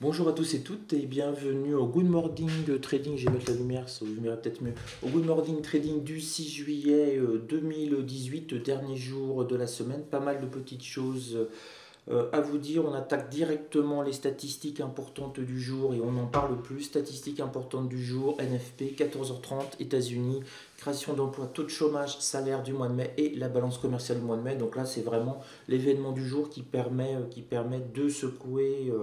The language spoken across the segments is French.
Bonjour à tous et toutes et bienvenue au Good Morning Trading. Je vais mettre la lumière, ça vous verrez peut-être mieux. Au Good Morning Trading du 6 juillet 2018, dernier jour de la semaine. Pas mal de petites choses à vous dire. On attaque directement les statistiques importantes du jour et on n'en parle plus. Statistiques importantes du jour, NFP, 14h30, États-Unis, création d'emplois, taux de chômage, salaire du mois de mai et la balance commerciale du mois de mai. Donc là, c'est vraiment l'événement du jour qui permet de secouer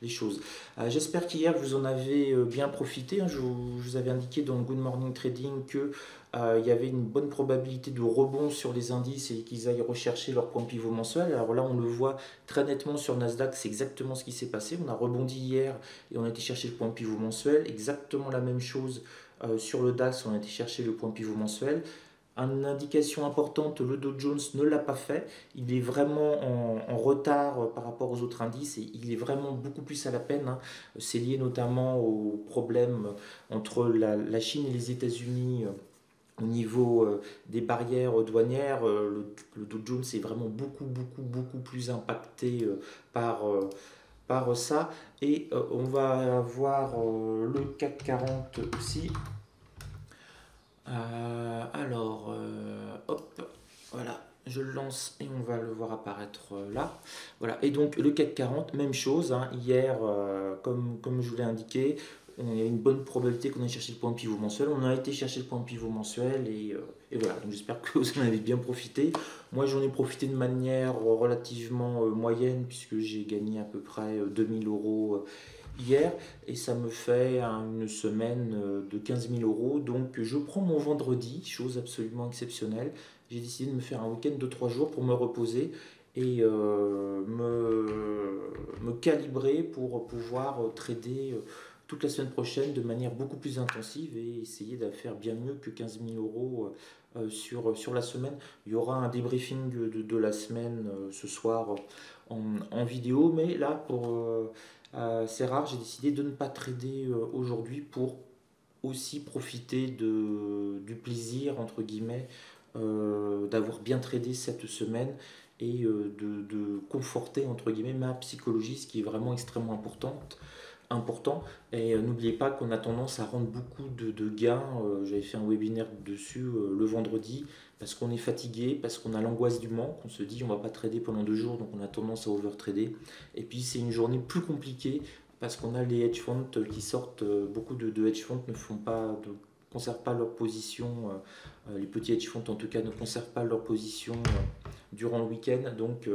les choses. J'espère qu'hier, vous en avez bien profité. Je vous avais indiqué dans le Good Morning Trading que il y avait une bonne probabilité de rebond sur les indices et qu'ils aillent rechercher leur point pivot mensuel. Alors là, on le voit très nettement sur Nasdaq, c'est exactement ce qui s'est passé. On a rebondi hier et on a été chercher le point pivot mensuel. Exactement la même chose sur le DAX, on a été chercher le point pivot mensuel. Une indication importante, le Dow Jones ne l'a pas fait. Il est vraiment en retard par rapport aux autres indices et il est vraiment beaucoup plus à la peine, hein. C'est lié notamment au problème entre la Chine et les États-Unis au niveau des barrières douanières. Le Dow Jones est vraiment beaucoup plus impacté par ça. Et on va avoir le CAC 40 aussi. Hop, voilà, je le lance et on va le voir apparaître là. Voilà, et donc le CAC 40, même chose, hein. Hier, comme je vous l'ai indiqué, il y a une bonne probabilité qu'on aille chercher le point de pivot mensuel. On a été chercher le point de pivot mensuel et voilà, donc j'espère que vous en avez bien profité. Moi, j'en ai profité de manière relativement moyenne puisque j'ai gagné à peu près 2000 € hier et ça me fait une semaine de 15 000 euros. Donc je prends mon vendredi, chose absolument exceptionnelle. J'ai décidé de me faire un week-end de 3 jours pour me reposer et me calibrer pour pouvoir trader toute la semaine prochaine de manière beaucoup plus intensive et essayer de faire bien mieux que 15 000 euros sur la semaine. Il y aura un débriefing de la semaine ce soir en vidéo, mais là, c'est rare, j'ai décidé de ne pas trader aujourd'hui pour aussi profiter du plaisir, entre guillemets, d'avoir bien tradé cette semaine et de conforter, entre guillemets, ma psychologie, ce qui est vraiment extrêmement important. Et n'oubliez pas qu'on a tendance à rendre beaucoup de gains. J'avais fait un webinaire dessus le vendredi parce qu'on est fatigué, parce qu'on a l'angoisse du manque. On se dit on va pas trader pendant 2 jours, donc on a tendance à overtrader. Et puis c'est une journée plus compliquée parce qu'on a les hedge funds qui sortent. Beaucoup de hedge funds ne font pas conservent pas leur position. Les petits hedge funds en tout cas ne conservent pas leur position durant le week-end. Donc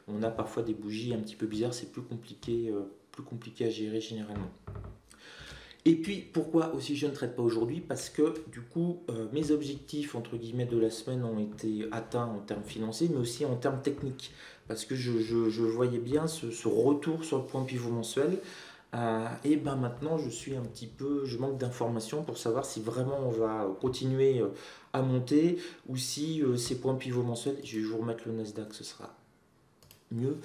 on a parfois des bougies un petit peu bizarres. C'est plus compliqué à gérer généralement. Et puis pourquoi aussi je ne traite pas aujourd'hui? Parce que du coup mes objectifs entre guillemets de la semaine ont été atteints en termes financiers mais aussi en termes techniques. Parce que je voyais bien ce retour sur le point pivot mensuel. Et ben maintenant je manque d'informations pour savoir si vraiment on va continuer à monter ou si ces points pivot mensuels, je vais vous remettre le Nasdaq, ce sera mieux.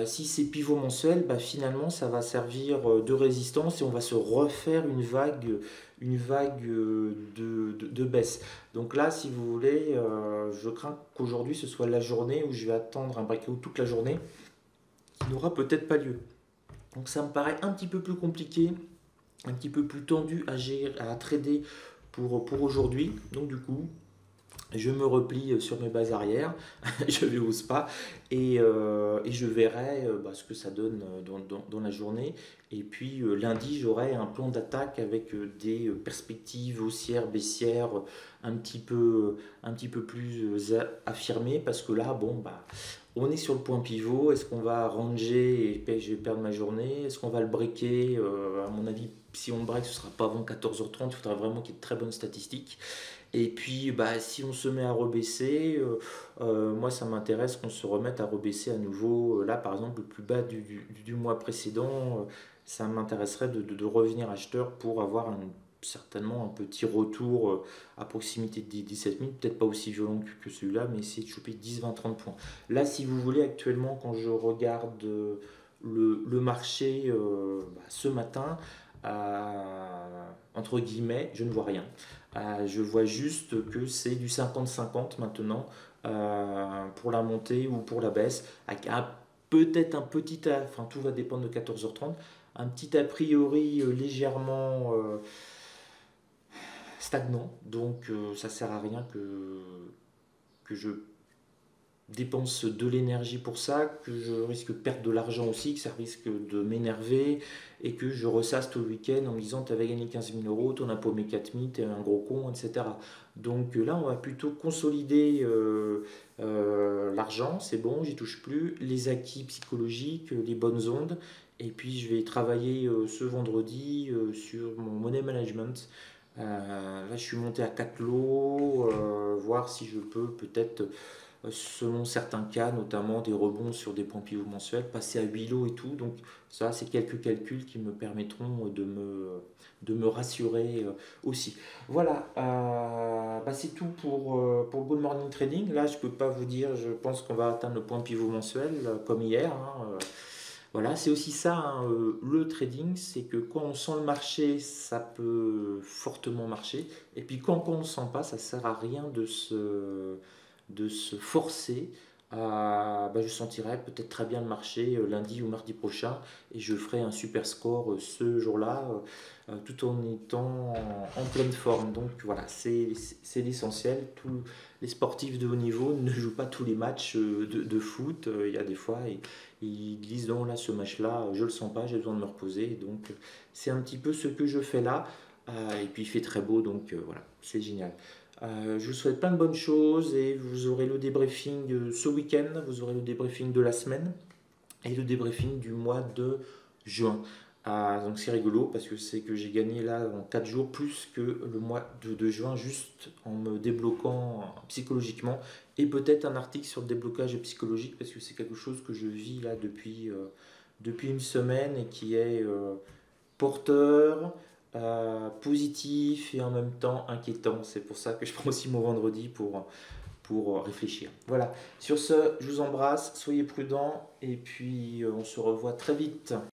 Si c'est pivot mensuel, bah, finalement ça va servir de résistance et on va se refaire une vague de baisse. Donc là, si vous voulez, je crains qu'aujourd'hui ce soit la journée où je vais attendre un breakout toute la journée qui n'aura peut-être pas lieu. Donc ça me paraît un petit peu plus compliqué, un petit peu plus tendu à gérer, à trader pour aujourd'hui. Donc du coup, je me replie sur mes bases arrière, je ne ose pas, et je verrai ce que ça donne dans la journée. Et puis lundi, j'aurai un plan d'attaque avec des perspectives haussières, baissières un petit peu plus affirmées, parce que là, bon, bah, on est sur le point pivot. Est-ce qu'on va ranger et je vais perdre ma journée? Est-ce qu'on va le breaker? À mon avis, si on le break, ce ne sera pas avant 14h30. Il faudra vraiment qu'il y ait de très bonnes statistiques. Et puis, bah, si on se met à rebaisser, moi ça m'intéresse qu'on se remette à rebaisser à nouveau. Là, par exemple, le plus bas du mois précédent, ça m'intéresserait de revenir acheteur pour avoir certainement un petit retour à proximité de 17 000, peut-être pas aussi violent que celui-là, mais essayer de choper 10, 20, 30 points. Là, si vous voulez, actuellement, quand je regarde le marché ce matin, entre guillemets, je ne vois rien. Je vois juste que c'est du 50-50 maintenant pour la montée ou pour la baisse, avec peut-être enfin tout va dépendre de 14h30, un petit a priori légèrement stagnant, donc ça sert à rien que je dépense de l'énergie pour ça, que je risque de perdre de l'argent aussi, que ça risque de m'énerver et que je ressasse tout le week-end en me disant t'avais gagné 15 000 euros, t'en as paumé 4 000, t'es un gros con, etc. Donc là, on va plutôt consolider l'argent, c'est bon, j'y touche plus, les acquis psychologiques, les bonnes ondes, et puis je vais travailler ce vendredi sur mon money management. Là, je suis monté à 4 lots, voir si je peux peut-être selon certains cas, notamment des rebonds sur des points pivots mensuels, passer à 8 lots et tout. Donc ça, c'est quelques calculs qui me permettront de me rassurer aussi. Voilà, bah, c'est tout pour Good Morning Trading. Là, je ne peux pas vous dire, je pense qu'on va atteindre le point pivot mensuel comme hier, hein. Voilà, c'est aussi ça, hein, le trading, c'est que quand on sent le marché, ça peut fortement marcher. Et puis quand on ne le sent pas, ça ne sert à rien de se forcer à. Bah, je sentirai peut-être très bien le marché lundi ou mardi prochain et je ferai un super score ce jour-là tout en étant en pleine forme. Donc voilà, c'est l'essentiel. Tous les sportifs de haut niveau ne jouent pas tous les matchs de foot. Il y a des fois, ils disent non, là, ce match-là, je le sens pas, j'ai besoin de me reposer. Donc c'est un petit peu ce que je fais là. Et puis il fait très beau, donc voilà, c'est génial. Je vous souhaite plein de bonnes choses et vous aurez le débriefing ce week-end, vous aurez le débriefing de la semaine et le débriefing du mois de juin. Donc c'est rigolo parce que c'est que j'ai gagné là en 4 jours plus que le mois de juin juste en me débloquant psychologiquement et peut-être un article sur le déblocage psychologique parce que c'est quelque chose que je vis là depuis une semaine et qui est porteur, positif et en même temps inquiétant. C'est pour ça que je prends aussi mon vendredi pour réfléchir. Voilà, sur ce, je vous embrasse, soyez prudents et puis on se revoit très vite.